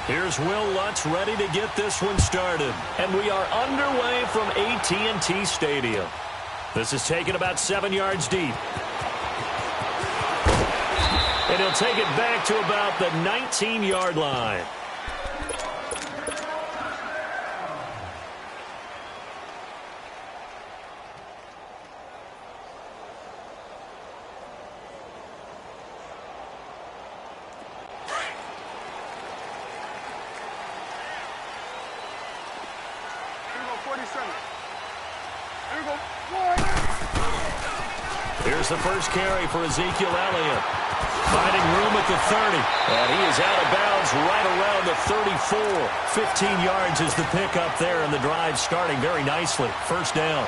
Here's Will Lutz ready to get this one started. And we are underway from AT&T Stadium. This is taken about 7 yards deep. And he'll take it back to about the 19-yard line. Here's the first carry for Ezekiel Elliott. Finding room at the 30. And he is out of bounds right around the 34. 15 yards is the pickup there, and the drive starting very nicely. First down.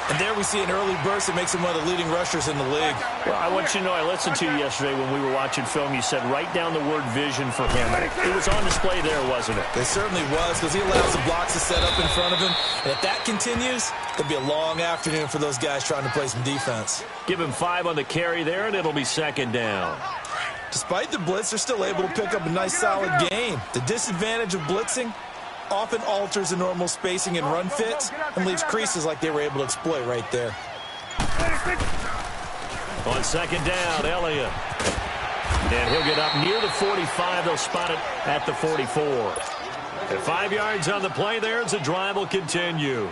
And there we see an early burst that makes him one of the leading rushers in the league. Well, I want you to know, I listened to you yesterday when we were watching film. You said write down the word vision for him. It was on display there, wasn't it? It certainly was, because he allows the blocks to set up in front of him. And if that continues, it'll be a long afternoon for those guys trying to play some defense. Give him 5 on the carry there, and it'll be second down. Despite the blitz, they're still able to pick up a nice, solid gain. The disadvantage of blitzing often alters the normal spacing and run fits and leaves creases like they were able to exploit right there. On second down, Elliott. And he'll get up near the 45. They'll spot it at the 44. And 5 yards on the play there as the drive will continue.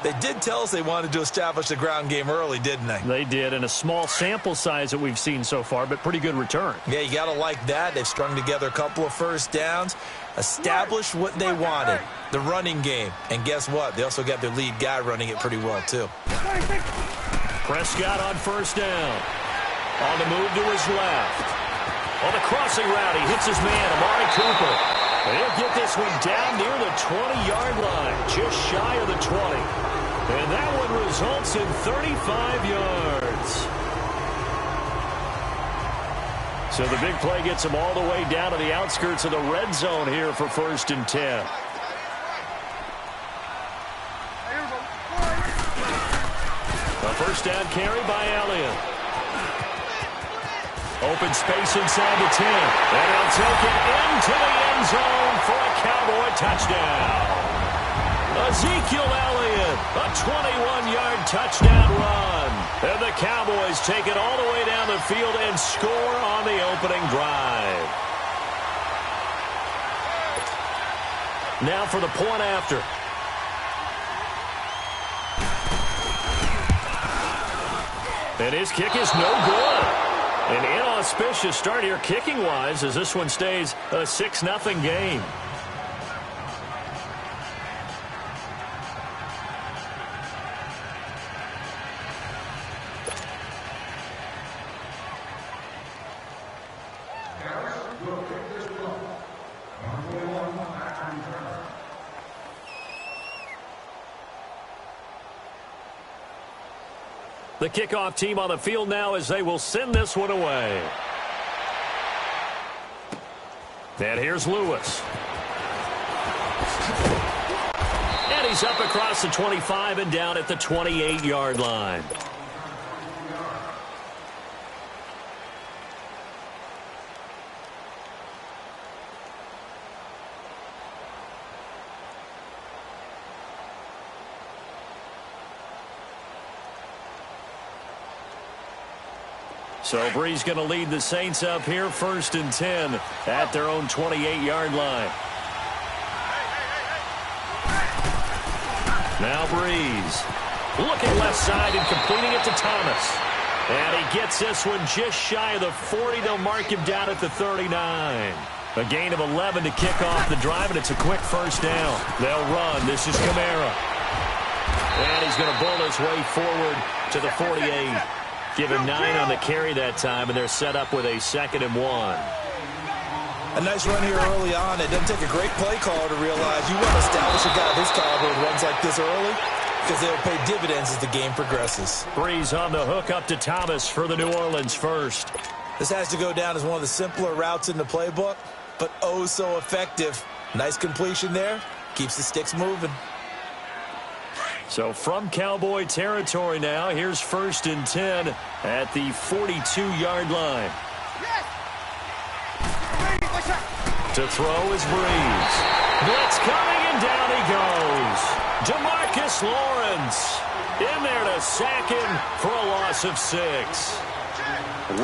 They did tell us they wanted to establish the ground game early, didn't they? They did, and a small sample size that we've seen so far, but pretty good return. Yeah, you got to like that. They've strung together a couple of first downs, established what they wanted, the running game. And guess what? They also got their lead guy running it pretty well, too. Prescott on first down. On the move to his left. On the crossing route, he hits his man, Amari Cooper. And he'll get this one down near the 20-yard line, just shy of the 20. And that one results in 35 yards. So the big play gets him all the way down to the outskirts of the red zone here for 1st and 10. A first down carry by Elliott. Open space inside the 10. And he'll take it into the end zone for a Cowboy touchdown. Ezekiel Elliott, a 21-yard touchdown run. And the Cowboys take it all the way down the field and score on the opening drive. Now for the point after. And his kick is no good. An inauspicious start here kicking-wise as this one stays a 6-0 game. The kickoff team on the field now as they will send this one away. And here's Lewis. And he's up across the 25 and down at the 28-yard line. So Bree's going to lead the Saints up here 1st and 10 at their own 28-yard line. Now Breeze looking left side and completing it to Thomas. And he gets this one just shy of the 40. They'll mark him down at the 39. A gain of 11 to kick off the drive, and it's a quick first down. They'll run. This is Kamara. And he's going to bull his way forward to the 48. Give him 9 on the carry that time, and they're set up with a 2nd and 1. A nice run here early on. It doesn't take a great play caller to realize you want to establish a guy of his caliber with runs like this early because they'll pay dividends as the game progresses. Breeze on the hook up to Thomas for the New Orleans first. This has to go down as one of the simpler routes in the playbook, but oh so effective. Nice completion there. Keeps the sticks moving. So from Cowboy territory now, here's 1st and 10 at the 42-yard line. To throw is Breeze. Blitz coming, and down he goes. DeMarcus Lawrence in there to sack him for a loss of 6.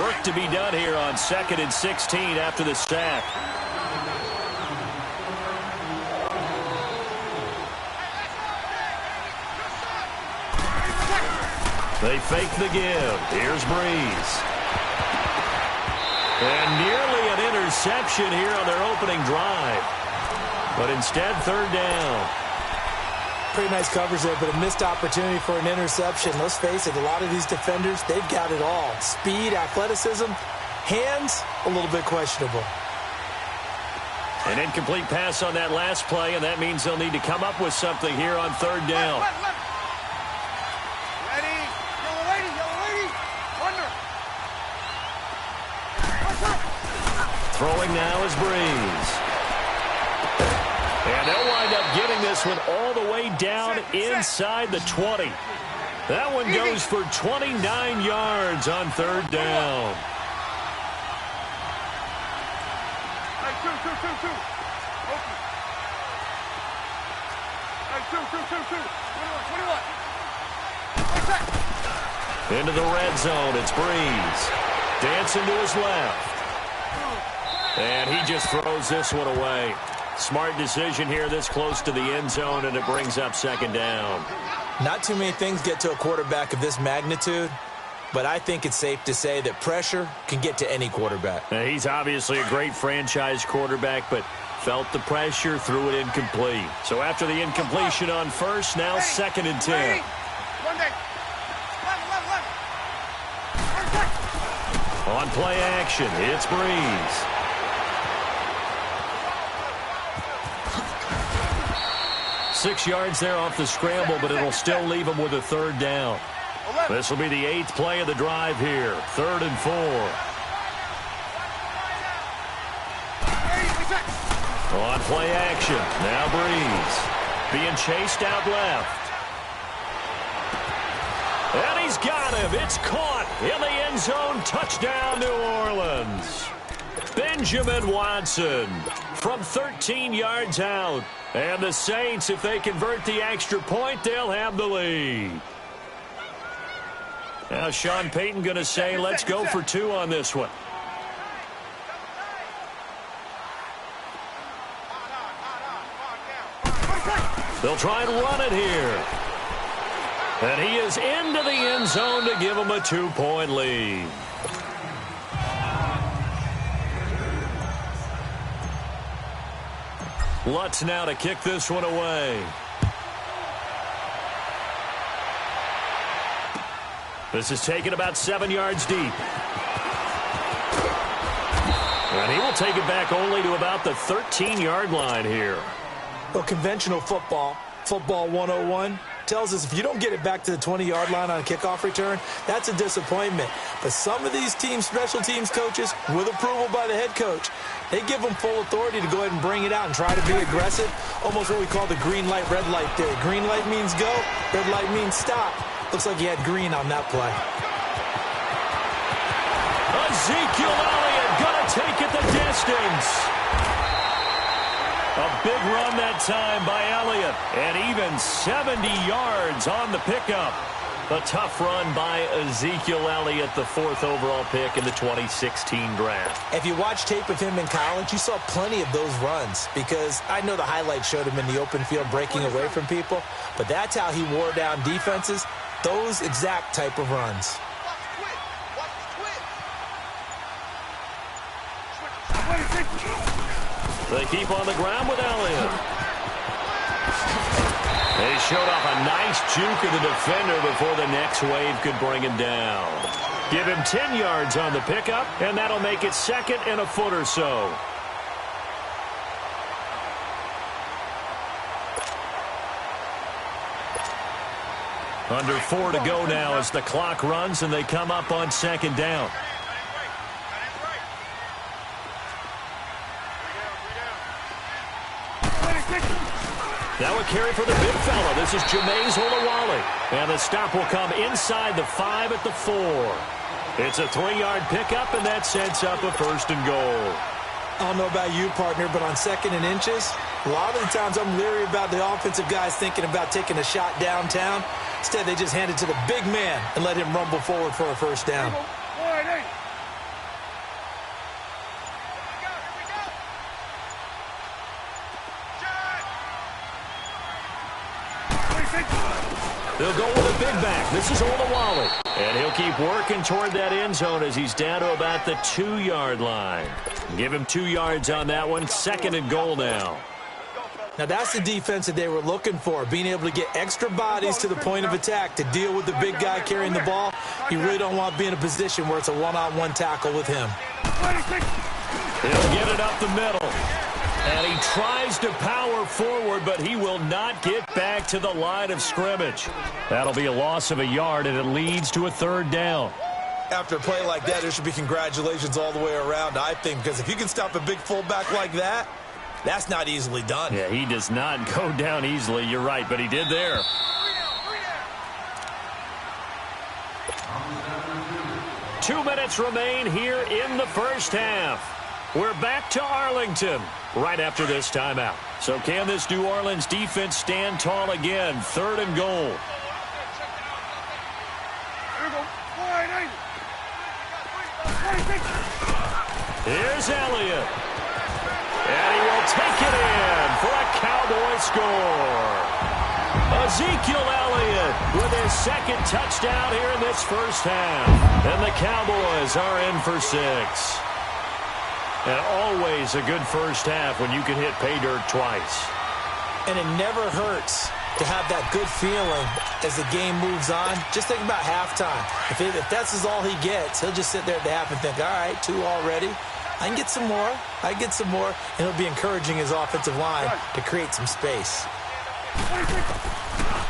Work to be done here on 2nd and 16 after the sack. They fake the give. Here's Breeze. And nearly an interception here on their opening drive. But instead, 3rd down. Pretty nice coverage there, but a missed opportunity for an interception. Let's face it, a lot of these defenders, they've got it all. Speed, athleticism, hands, a little bit questionable. An incomplete pass on that last play, and that means they'll need to come up with something here on 3rd down. Ready, yellow lady, under. Throwing now is Breeze. And they'll wind up getting this one all the way down inside the 20. That one goes for 29 yards on 3rd down. Into the red zone, it's Breeze. Dancing to his left. And he just throws this one away. Smart decision here this close to the end zone, and it brings up 2nd down. Not too many things get to a quarterback of this magnitude, but I think it's safe to say that pressure can get to any quarterback. Now, he's obviously a great franchise quarterback, but felt the pressure, threw it incomplete. So after the incompletion on first, now 2nd and 10. On play action, it's Breeze. Six yards there off the scramble, but it'll still leave him with a 3rd down. This will be the 8th play of the drive here. 3rd and 4. On play action, now Breeze. Being chased out left. And he's got him. It's caught in the end zone. Touchdown, New Orleans. Benjamin Watson from 13 yards out. And the Saints, if they convert the extra point, they'll have the lead. Now Sean Payton going to say, let's go for 2 on this one. They'll try and run it here. And he is into the end zone to give him a 2-point lead. Lutz now to kick this one away. This is taken about 7 yards deep. And he will take it back only to about the 13-yard line here. Well, conventional football 101, tells us if you don't get it back to the 20-yard line on a kickoff return, that's a disappointment. But some of these teams, special teams coaches, with approval by the head coach, they give them full authority to go ahead and bring it out and try to be aggressive, almost what we call the green light, red light theory. Green light means go, red light means stop. Looks like he had green on that play. Ezekiel Elliott going to take it the distance. A big run that time by Elliott, and even 70 yards on the pickup. A tough run by Ezekiel Elliott, the 4th overall pick in the 2016 draft. If you watch tape of him in college, you saw plenty of those runs, because I know the highlights showed him in the open field breaking away from people, but that's how he wore down defenses, those exact type of runs. They keep on the ground with Elliott. They showed off a nice juke of the defender before the next wave could bring him down. Give him 10 yards on the pickup, and that'll make it 2nd and a foot or so. Under 4 to go now as the clock runs, and they come up on 2nd down. Now a carry for the big fella. This is Jameis Olawale. And the stop will come inside the 5 at the 4. It's a 3-yard pickup, and that sets up a 1st and goal. I don't know about you, partner, but on 2nd and inches, a lot of the times I'm leery about the offensive guys thinking about taking a shot downtown. Instead, they just hand it to the big man and let him rumble forward for a first down. They'll go with a big back. This is Olawale. And he'll keep working toward that end zone as he's down to about the 2-yard line. Give him 2 yards on that one. 2nd and goal now. Now, that's the defense that they were looking for, being able to get extra bodies to the point of attack to deal with the big guy carrying the ball. You really don't want to be in a position where it's a one-on-one tackle with him. He'll get it up the middle. And he tries to power forward, but he will not get back to the line of scrimmage. That'll be a loss of a yard, and it leads to a 3rd down. After a play like that, there should be congratulations all the way around, I think, because if you can stop a big fullback like that, that's not easily done. Yeah, he does not go down easily. You're right, but he did there. Two minutes remain here in the first half. We're back to Arlington right after this timeout. So can this New Orleans defense stand tall again? 3rd and goal. Here's Elliott. And he will take it in for a Cowboy score. Ezekiel Elliott with his 2nd touchdown here in this first half. And the Cowboys are in for 6. And always a good first half when you can hit pay dirt twice. And it never hurts to have that good feeling as the game moves on. Just think about halftime. If that's all he gets, he'll just sit there at the half and think, all right, 2 already. I can get some more. I can get some more. And he'll be encouraging his offensive line to create some space.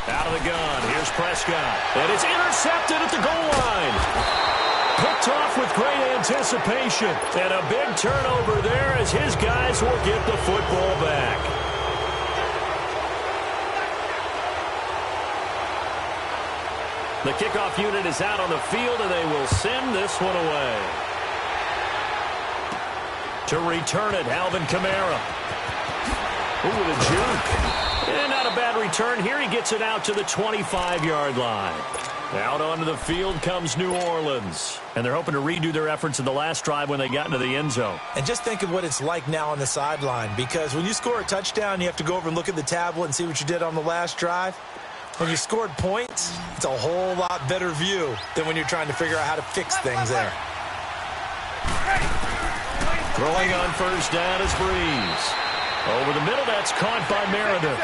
Out of the gun. Here's Prescott. And it's intercepted at the goal line. Picked off with great anticipation. And a big turnover there as his guys will get the football back. The kickoff unit is out on the field, and they will send this one away. To return it, Alvin Kamara. Ooh, with a juke. And not a bad return here. He gets it out to the 25-yard line. Out onto the field comes New Orleans. And they're hoping to redo their efforts in the last drive when they got into the end zone. And just think of what it's like now on the sideline. Because when you score a touchdown, you have to go over and look at the tablet and see what you did on the last drive. When you scored points, it's a whole lot better view than when you're trying to figure out how to fix things there. Throwing on first down is Breeze. Over the middle, that's caught by Meredith.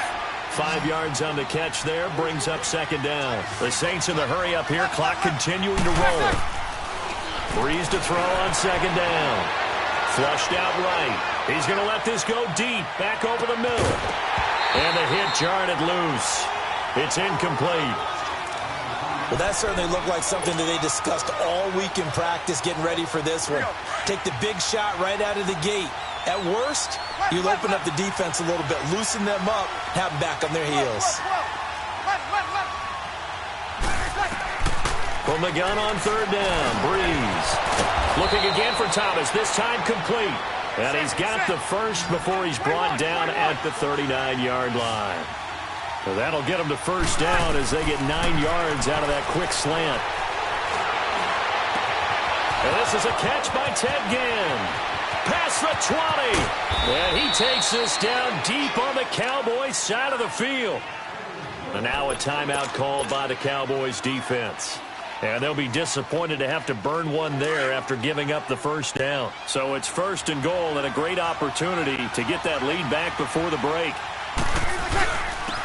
5 yards on the catch there, brings up 2nd down. The Saints in the hurry up here, clock continuing to roll. Breeze to throw on 2nd down. Flushed out right. He's going to let this go deep, back over the middle. And the hit jarred it loose. It's incomplete. Well, that certainly looked like something that they discussed all week in practice getting ready for this one. Take the big shot right out of the gate. At worst, you'll open up the defense a little bit, loosen them up, have them back on their heels. From the gun on 3rd down, Breeze. Looking again for Thomas, this time complete. And he's got the first before he's brought down at the 39-yard line. So that'll get them to first down as they get 9 yards out of that quick slant. And this is a catch by Ted Ginn. Past the 20. And he takes this down deep on the Cowboys side of the field. And now a timeout called by the Cowboys defense. And they'll be disappointed to have to burn one there after giving up the first down. So it's 1st and goal and a great opportunity to get that lead back before the break.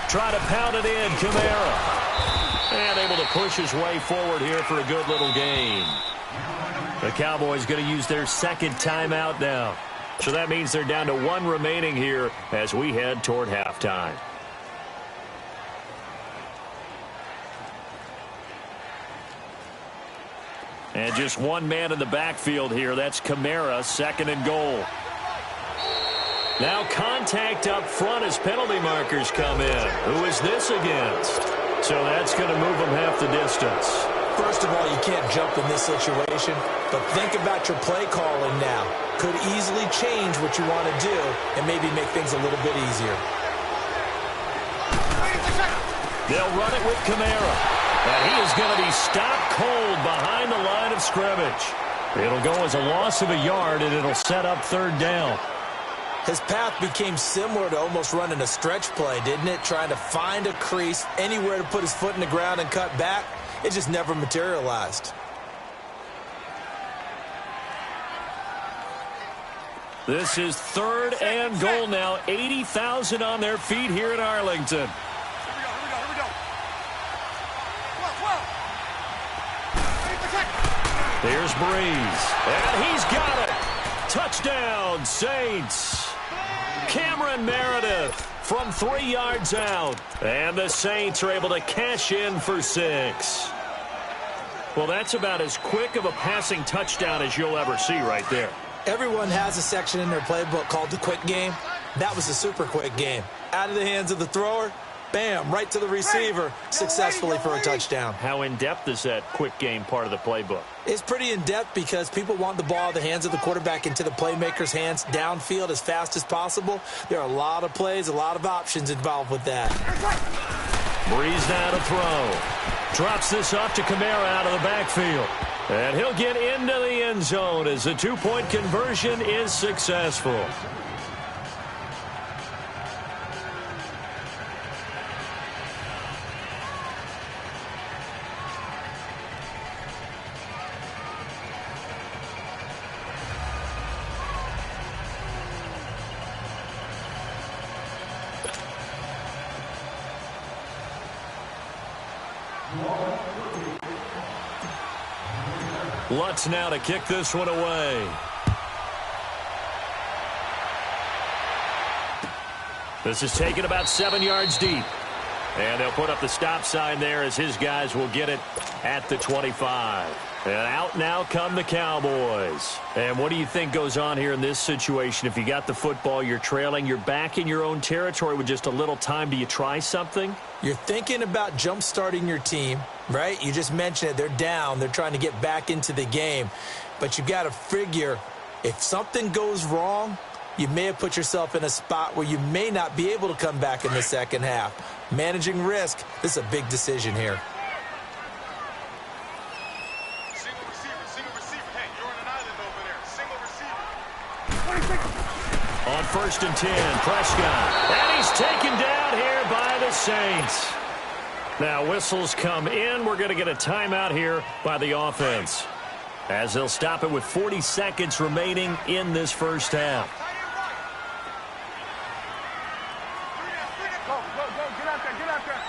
Try to pound it in, Kamara. And able to push his way forward here for a good little gain. The Cowboys going to use their 2nd timeout now. So that means they're down to 1 remaining here as we head toward halftime. And just one man in the backfield here. That's Kamara, 2nd and goal. Now contact up front as penalty markers come in. Who is this against? So that's going to move them half the distance. First of all, you can't jump in this situation, but think about your play calling now. Could easily change what you want to do and maybe make things a little bit easier. They'll run it with Kamara. And he is going to be stopped cold behind the line of scrimmage. It'll go as a loss of a yard, and it'll set up third down. His path became similar to almost running a stretch play, didn't it? Trying to find a crease, anywhere to put his foot in the ground and cut back. It just never materialized. This is third and goal now. 80,000 on their feet here in Arlington. Here we go. Whoa. Here's Breeze. And he's got it. Touchdown, Saints. Cameron Meredith from 3 yards out. And the Saints are able to cash in for 6. Well, that's about as quick of a passing touchdown as you'll ever see right there. Everyone has a section in their playbook called the quick game. That was a super quick game. Out of the hands of the thrower, bam, right to the receiver, successfully for a touchdown. How in-depth is that quick game part of the playbook? It's pretty in-depth because people want the ball out of the hands of the quarterback into the playmaker's hands downfield as fast as possible. There are a lot of plays, a lot of options involved with that. Breeze now to throw. Drops this off to Kamara out of the backfield. And he'll get into the end zone as the two-point conversion is successful. Lutz now to kick this one away. This is taken about 7 yards deep. And they'll put up the stop sign there as his guys will get it at the 25. And out now come the Cowboys. And what do you think goes on here in this situation? If you got the football, you're trailing, you're back in your own territory with just a little time. Do you try something? You're thinking about jump-starting your team, right? You just mentioned it. They're down. They're trying to get back into the game. But you got to figure if something goes wrong, you may have put yourself in a spot where you may not be able to come back in the second half. Managing risk, this is a big decision here. Single receiver. Hey, you're on an island over there. Single receiver. On 1st and 10, Prescott. And he's taken down here by the Saints. Now whistles come in. We're going to get a timeout here by the offense, as they'll stop it with 40 seconds remaining in this first half. Go. Get out there.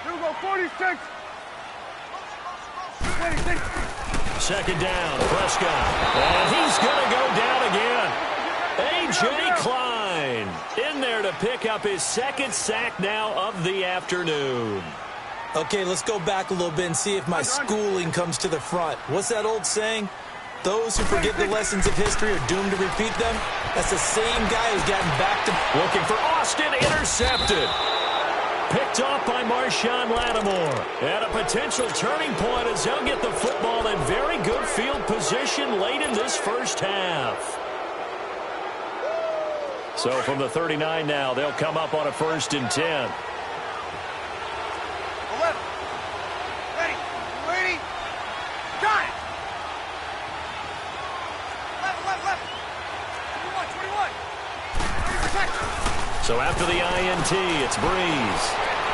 Here we go, 46. 26. Second down, Prescott. And he's going to go down again. A.J. Klein in there to pick up his second sack now of the afternoon. Okay, let's go back a little bit and see if my schooling comes to the front. What's that old saying? Those who forget the lessons of history are doomed to repeat them. That's the same guy who's gotten back to... Looking for Austin, intercepted. Picked off by Marshawn Lattimore. And a potential turning point as they'll get the football in very good field position late in this first half. So from the 39 now, they'll come up on a 1st and 10. 11. Ready. Got it. Left. 21. So after the INT, it's Breeze.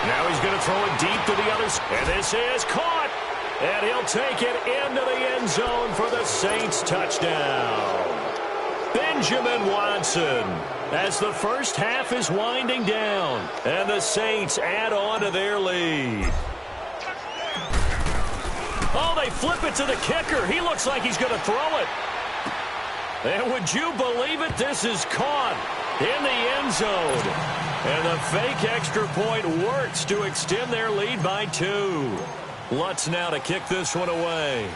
Now he's going to throw it deep to the other side. And this is caught. And he'll take it into the end zone for the Saints touchdown. Benjamin Watson, as the first half is winding down, and the Saints add on to their lead. Oh, they flip it to the kicker. He looks like he's going to throw it. And would you believe it? This is caught in the end zone. And the fake extra point works to extend their lead by 2. Lutz now to kick this one away.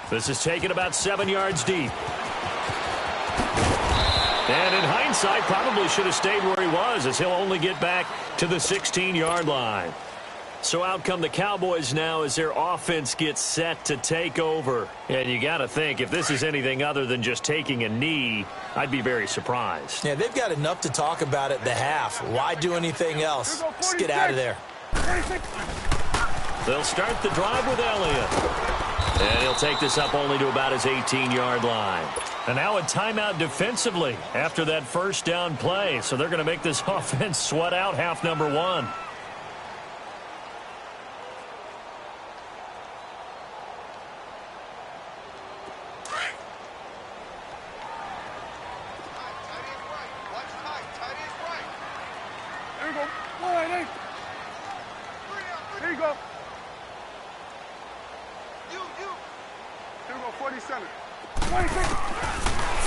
This is taken about 7 yards deep. And in hindsight, probably should have stayed where he was, as he'll only get back to the 16-yard line. So out come the Cowboys now as their offense gets set to take over. And you got to think, if this is anything other than just taking a knee, I'd be very surprised. Yeah, they've got enough to talk about at the half. Why do anything else? Just get out of there. They'll start the drive with Elliott. And he'll take this up only to about his 18-yard line. And now a timeout defensively after that first down play. So they're going to make this offense sweat out half number one.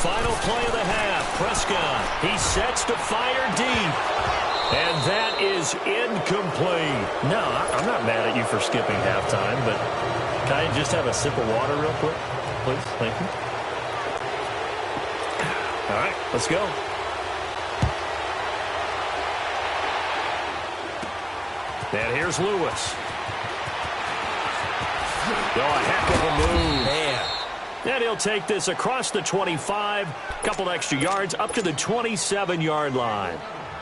Final play of the half. Prescott, he sets to fire deep. And that is incomplete. No, I'm not mad at you for skipping halftime, but can I just have a sip of water real quick? Please, thank you. All right, let's go. And here's Lewis. Oh, a heck of a move. Man. And he'll take this across the 25, couple extra yards, up to the 27-yard line.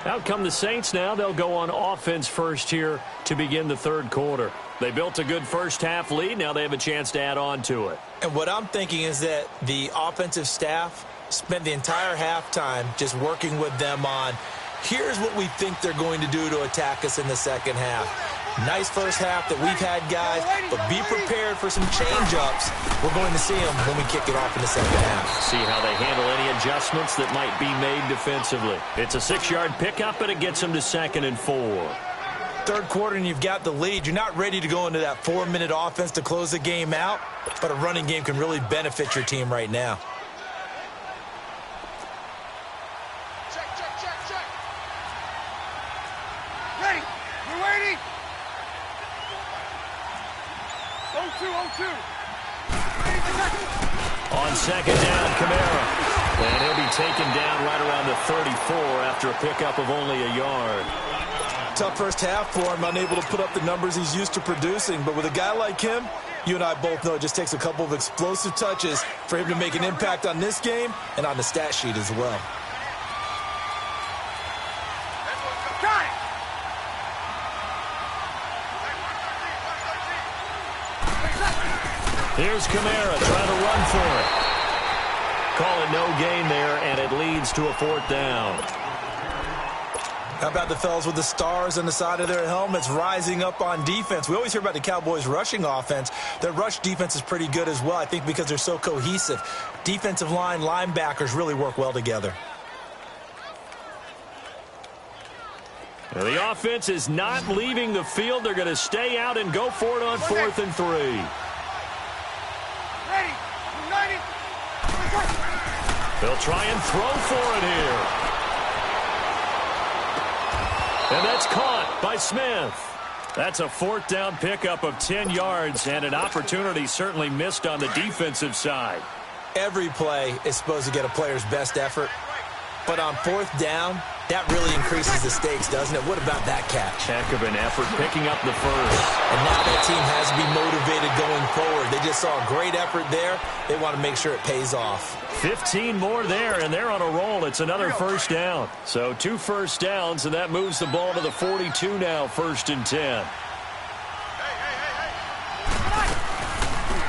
Out come the Saints now. They'll go on offense first here to begin the third quarter. They built a good first-half lead. Now they have a chance to add on to it. And what I'm thinking is that the offensive staff spent the entire halftime just working with them on, here's what we think they're going to do to attack us in the second half. Nice first half that we've had, guys, but be prepared for some change-ups. We're going to see them when we kick it off in the second half. See how they handle any adjustments that might be made defensively. It's a 6-yard pickup, and it gets them to 2nd and 4. Third quarter, and you've got the lead. You're not ready to go into that 4-minute offense to close the game out, but a running game can really benefit your team right now. Ready. We're waiting. 0-2. On second down, Kamara. And he'll be taken down right around the 34 after a pickup of only a yard. Tough first half for him, unable to put up the numbers he's used to producing. But with a guy like him, you and I both know it just takes a couple of explosive touches for him to make an impact on this game and on the stat sheet as well. Got it. Here's Kamara trying to run for it. Call it no gain there, and it leads to a 4th down. How about the fellas with the stars on the side of their helmets rising up on defense? We always hear about the Cowboys' rushing offense. Their rush defense is pretty good as well, I think, because they're so cohesive. Defensive line, linebackers really work well together. Well, the offense is not leaving the field. They're going to stay out and go for it on 4th and 3. Ready. 90. They'll try and throw for it here. And that's caught by Smith. That's a 4th down pickup of 10 yards, and an opportunity certainly missed on the defensive side. Every play is supposed to get a player's best effort, but on 4th down, that really increases the stakes, doesn't it? What about that catch? Heck of an effort picking up the first. And now that team has to be motivated going forward. They just saw a great effort there. They want to make sure it pays off. 15 more there, and they're on a roll. It's another first down. So 2 first downs, and that moves the ball to the 42 now, 1st and 10.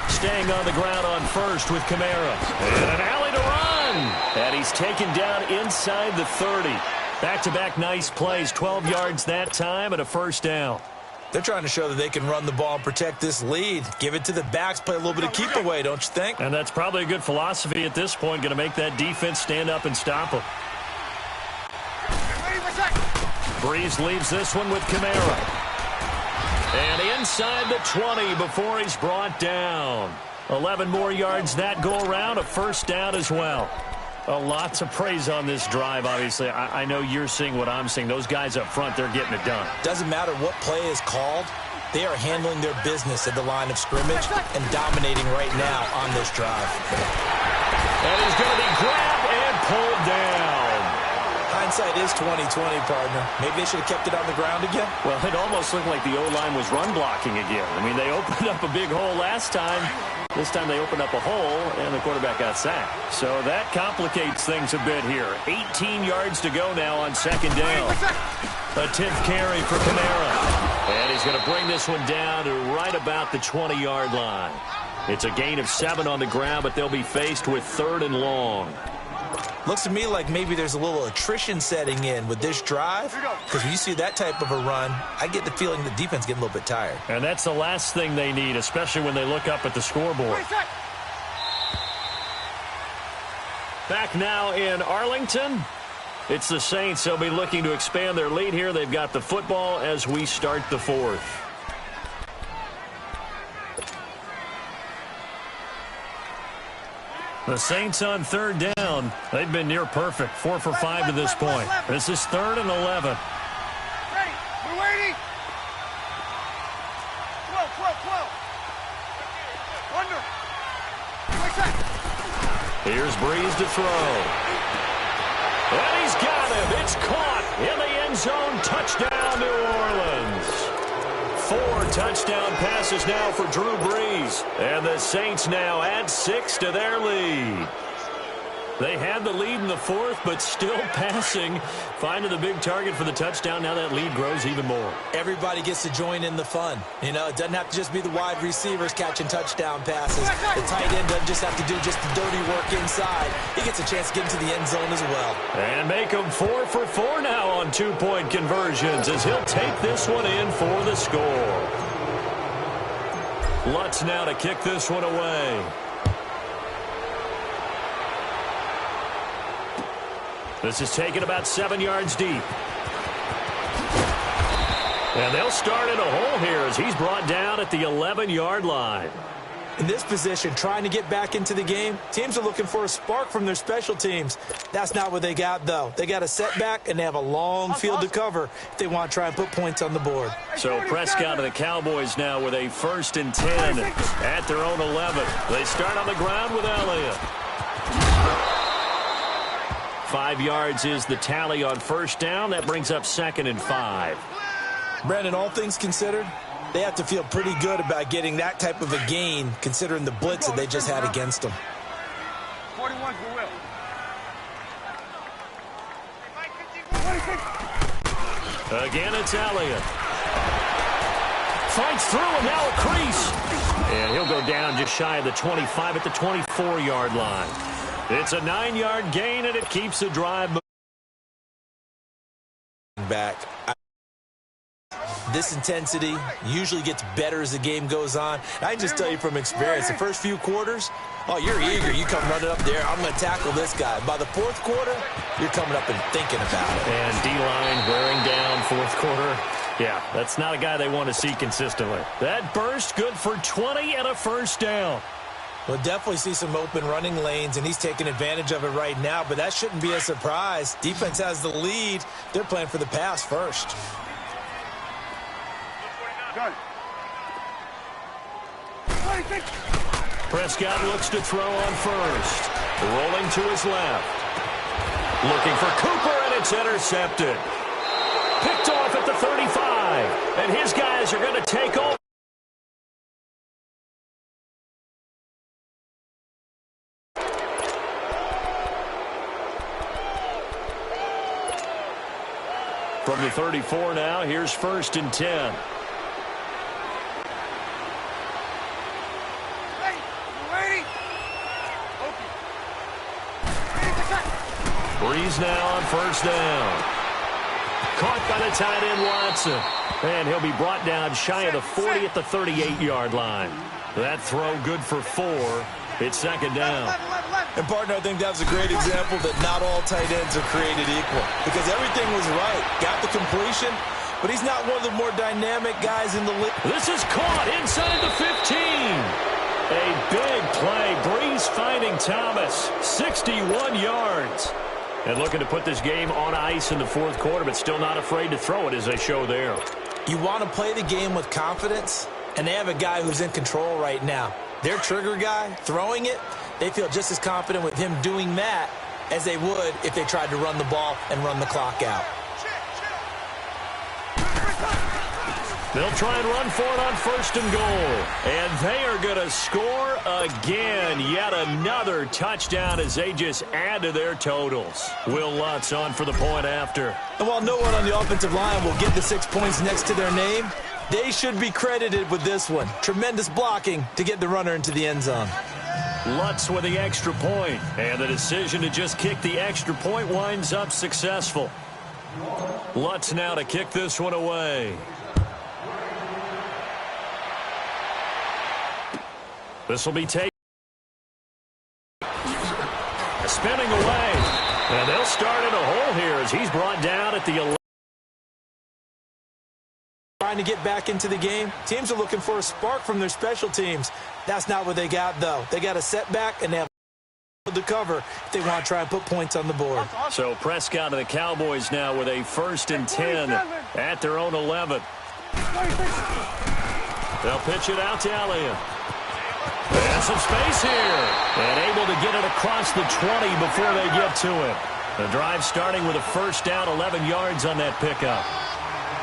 Staying on the ground on first with Kamara. And an alley to run. And he's taken down inside the 30. Back-to-back nice plays, 12 yards that time, and a first down. They're trying to show that they can run the ball and protect this lead. Give it to the backs, play a little bit of keep away, don't you think? And that's probably a good philosophy at this point, going to make that defense stand up and stop them. Breeze leaves this one with Kamara. And inside the 20 before he's brought down. 11 more yards that go around, a first down as well. Lots of praise on this drive, obviously. I know you're seeing what I'm seeing. Those guys up front, they're getting it done. Doesn't matter what play is called. They are handling their business at the line of scrimmage and dominating right now on this drive. And he's going to be grabbed and pulled down. hindsight is 20/20, partner. Maybe they should have kept it on the ground again. Well, it almost looked like the O-line was run blocking again. I mean, they opened up a big hole last time. This time they opened up a hole, and the quarterback got sacked. So that complicates things a bit here. 18 yards to go now on second down. A 10th carry for Kamara. And he's going to bring this one down to right about the 20-yard line. It's a gain of 7 on the ground, but they'll be faced with 3rd and long. Looks to me like maybe there's a little attrition setting in with this drive, because when you see that type of a run, I get the feeling the defense getting a little bit tired. And that's the last thing they need, especially when they look up at the scoreboard. Back now in Arlington. It's the Saints. They'll be looking to expand their lead here. They've got the football as we start the 4th. The Saints on 3rd down. They've been near perfect. 4 for 5 to this point. This is 3rd and 11. Ready. We're waiting. 12. Under. Here's Breeze to throw. And he's got him. It's caught in the end zone. Touchdown, New Orleans. 4 touchdown passes now for Drew Brees. And the Saints now add 6 to their lead. They had the lead in the 4th, but still passing. Finding the big target for the touchdown. Now that lead grows even more. Everybody gets to join in the fun. You know, it doesn't have to just be the wide receivers catching touchdown passes. The tight end doesn't just have to do just the dirty work inside. He gets a chance to get into the end zone as well. And make him 4 for 4 now on 2-point conversions as he'll take this one in for the score. Lutz now to kick this one away. This is taken about 7 yards deep. And they'll start in a hole here as he's brought down at the 11-yard line. In this position, trying to get back into the game, teams are looking for a spark from their special teams. That's not what they got, though. They got a setback, and they have a long field to cover if they want to try and put points on the board. So Prescott and the Cowboys now with a 1st and 10 at their own 11. They start on the ground with Elliott. 5 yards is the tally on 1st down. That brings up 2nd and 5. Brandon, all things considered, they have to feel pretty good about getting that type of a gain, considering the blitz that they just had against them. 41 for Will. Again, it's Elliott. Fights through and now a crease. And he'll go down just shy of the 25 at the 24-yard line. It's a 9-yard gain, and it keeps the drive moving. Back. This intensity usually gets better as the game goes on. I can just tell you from experience, the first few quarters, oh, you're eager. You come running up there. I'm going to tackle this guy. By the 4th quarter, you're coming up and thinking about it. And D-line wearing down 4th quarter. Yeah, that's not a guy they want to see consistently. That burst good for 20 and a 1st down. We'll definitely see some open running lanes, and he's taking advantage of it right now, but that shouldn't be a surprise. Defense has the lead. They're playing for the pass first. Gun. Prescott looks to throw on 1st. Rolling to his left. Looking for Cooper, and it's intercepted. Picked off at the 35. And his guys are going to take over. From the 34 now, here's 1st and 10. Breeze now on 1st down. Caught by the tight end, Watson. And he'll be brought down shy of the 40 at the 38-yard line. That throw good for 4. It's 2nd down. And, partner, I think that was a great example that not all tight ends are created equal. Because everything was right. Got the completion, but he's not one of the more dynamic guys in the league. This is caught inside the 15. A big play. Breeze finding Thomas. 61 yards. And looking to put this game on ice in the 4th quarter, but still not afraid to throw it as they show there. You want to play the game with confidence, and they have a guy who's in control right now. Their trigger guy, throwing it, they feel just as confident with him doing that as they would if they tried to run the ball and run the clock out. They'll try and run for it on 1st and goal. And they are going to score again. Yet another touchdown as they just add to their totals. Will Lutz on for the point after. And while no one on the offensive line will get the 6 points next to their name, they should be credited with this one. Tremendous blocking to get the runner into the end zone. Lutz with the extra point. And the decision to just kick the extra point winds up successful. Lutz now to kick this one away. This will be taken. Spinning away. And they'll start in a hole here as he's brought down at the 11. Trying to get back into the game. Teams are looking for a spark from their special teams. That's not what they got, though. They got a setback, and they have to cover if they want to try and put points on the board. So Prescott and the Cowboys now with a 1st and 10 at their own 11. They'll pitch it out to Elliott. And some space here. And able to get it across the 20 before they get to it. The drive starting with a 1st down, 11 yards on that pickup.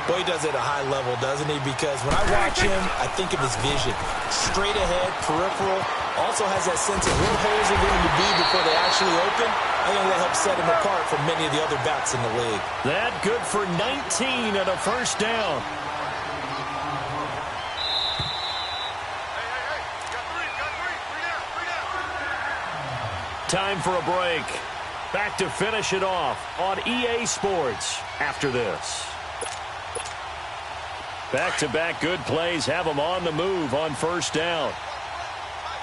Boy, he does it at a high level, doesn't he? Because when I watch him, I think of his vision. Straight ahead, peripheral. Also has that sense of where holes are going to be before they actually open. I think that helps set him apart from many of the other backs in the league. That good for 19 and a 1st down. Time for a break. Back to finish it off on EA Sports after this. Back-to-back good plays have them on the move on 1st down.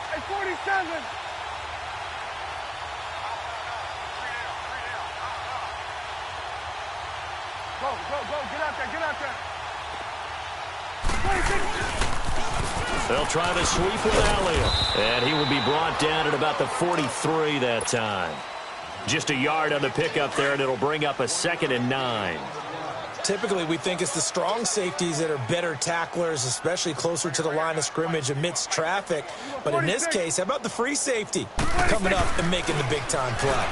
Hey, 47. Go, get out there. They'll try to sweep with Elliott. And he will be brought down at about the 43 that time. Just a yard on the pickup there, and it'll bring up a 2nd and 9. Typically, we think it's the strong safeties that are better tacklers, especially closer to the line of scrimmage amidst traffic. But in this case, how about the free safety coming up and making the big-time play?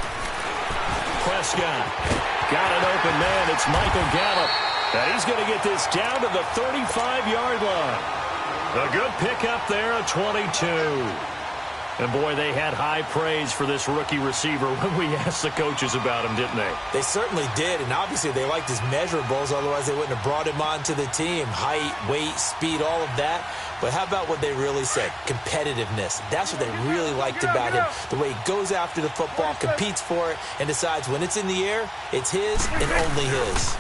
Prescott got an open man. It's Michael Gallup. And he's going to get this down to the 35-yard line. A good pickup there, a 22. And, boy, they had high praise for this rookie receiver when we asked the coaches about him, didn't they? They certainly did, and obviously they liked his measurables. Otherwise, they wouldn't have brought him onto the team. Height, weight, speed, all of that. But how about what they really said? Competitiveness. That's what they really liked about him. The way he goes after the football, competes for it, and decides when it's in the air, it's his and only his.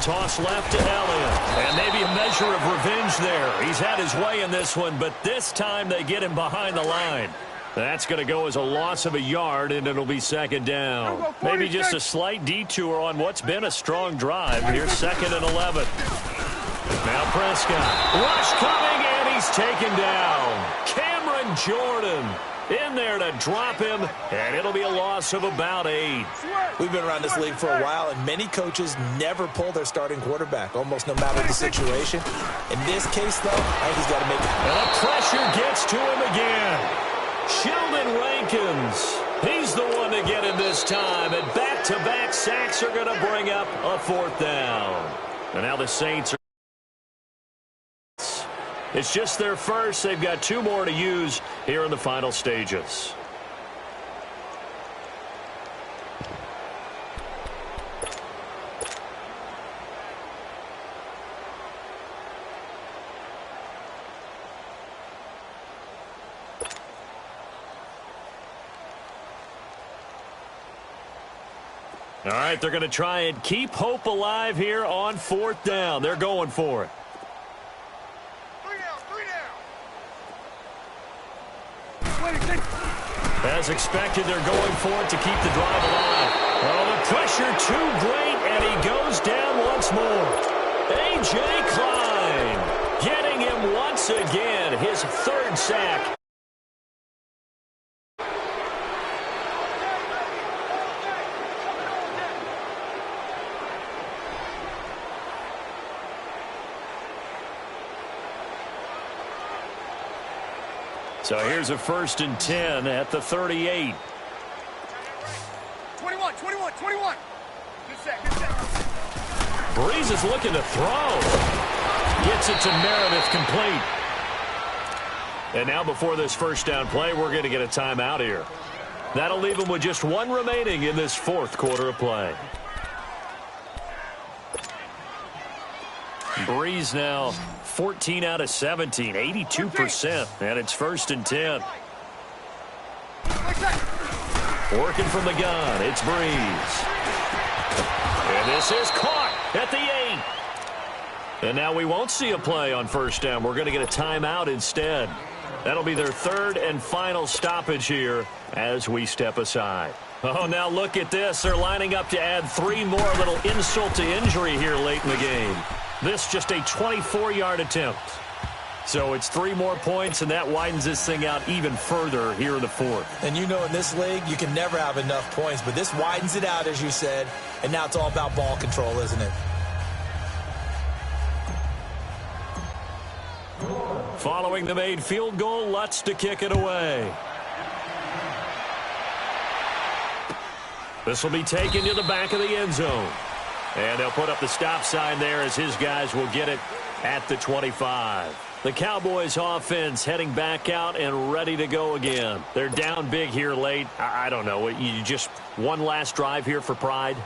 Toss left to Elliott. And maybe a measure of revenge there. He's had his way in this one, but this time they get him behind the line. That's going to go as a loss of a yard, and it'll be 2nd down. Maybe just a slight detour on what's been a strong drive. Here's 2nd and 11. Now Prescott. Rush coming, and he's taken down. Cameron Jordan in there to drop him, and it'll be a loss of about 8. We've been around this league for a while, and many coaches never pull their starting quarterback, almost no matter the situation. In this case, though, I think he's got to make it. And the pressure gets to him again. Sheldon Rankins, he's the one to get him this time, and back-to-back sacks are going to bring up a 4th down. And now the Saints are... It's just their first. They've got 2 more to use here in the final stages. All right, they're going to try and keep hope alive here on 4th down. They're going for it. 3 down. As expected, they're going for it to keep the drive alive. Oh, the pressure too great, and he goes down once more. A.J. Klein getting him once again, his 3rd sack. So here's a 1st and 10 at the 38. 21. Good set. Breeze is looking to throw. Gets it to Meredith, complete. And now before this first down play, we're going to get a timeout here. That'll leave them with just one remaining in this fourth quarter of play. Breeze now 14 out of 17, 82%, and it's 1st and 10. Working from the gun, it's Breeze. And this is caught at the 8. And now we won't see a play on first down. We're going to get a timeout instead. That'll be their third and final stoppage here as we step aside. Oh, now look at this. They're lining up to add 3 more, a little insult to injury here late in the game. This just a 24-yard attempt. So it's 3 more points, and that widens this thing out even further here in the fourth. And you know in this league, you can never have enough points, but this widens it out, as you said, and now it's all about ball control, isn't it? Following the made field goal, Lutz to kick it away. This will be taken to the back of the end zone. And they'll put up the stop sign there as his guys will get it at the 25. The Cowboys offense heading back out and ready to go again. They're down big here late. I don't know. You just one last drive here for pride?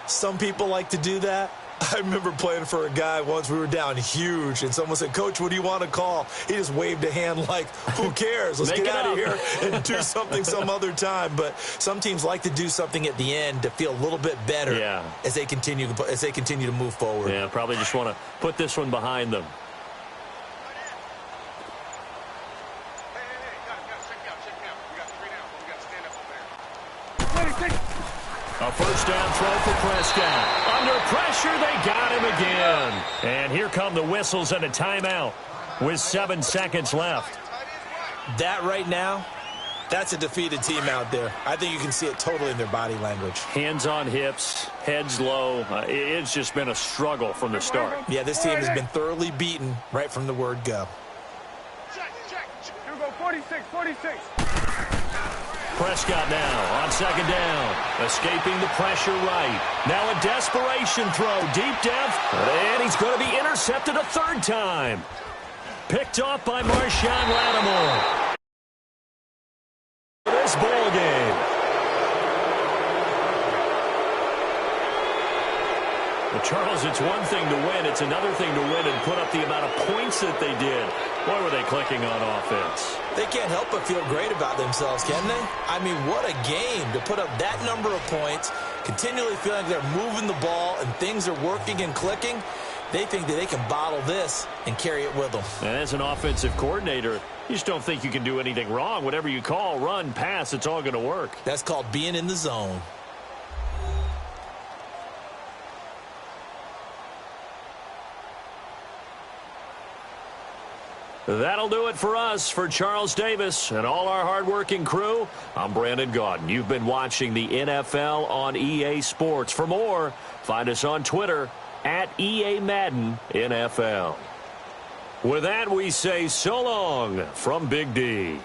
Some people like to do that. I remember playing for a guy once. We were down huge, and someone said, "Coach, what do you want to call?" He just waved a hand like, who cares? Let's get out of here and do something some other time. But some teams like to do something at the end to feel a little bit better as they continue to move forward. Yeah, probably just want to put this one behind them. A first down throw for Prescott. Under pressure, they got him again. And here come the whistles and a timeout with 7 seconds left. That right now, that's a defeated team out there. I think you can see it totally in their body language. Hands on hips, heads low. It's just been a struggle from the start. Yeah, this team has been thoroughly beaten right from the word go. Check. Here we go, 46. Prescott now on second down, escaping the pressure right. Now a desperation throw, deep depth, and he's going to be intercepted a third time. Picked off by Marshawn Lattimore. This ball game. Well, Charles, it's one thing to win. It's another thing to win and put up the amount of points that they did. Boy, were they clicking on offense. They can't help but feel great about themselves, can they? I mean, what a game to put up that number of points, continually feeling like they're moving the ball and things are working and clicking. They think that they can bottle this and carry it with them. And as an offensive coordinator, you just don't think you can do anything wrong. Whatever you call, run, pass, it's all going to work. That's called being in the zone. That'll do it for us. For Charles Davis and all our hardworking crew, I'm Brandon Gaudin. You've been watching the NFL on EA Sports. For more, find us on Twitter at EA Madden NFL. With that, we say so long from Big D.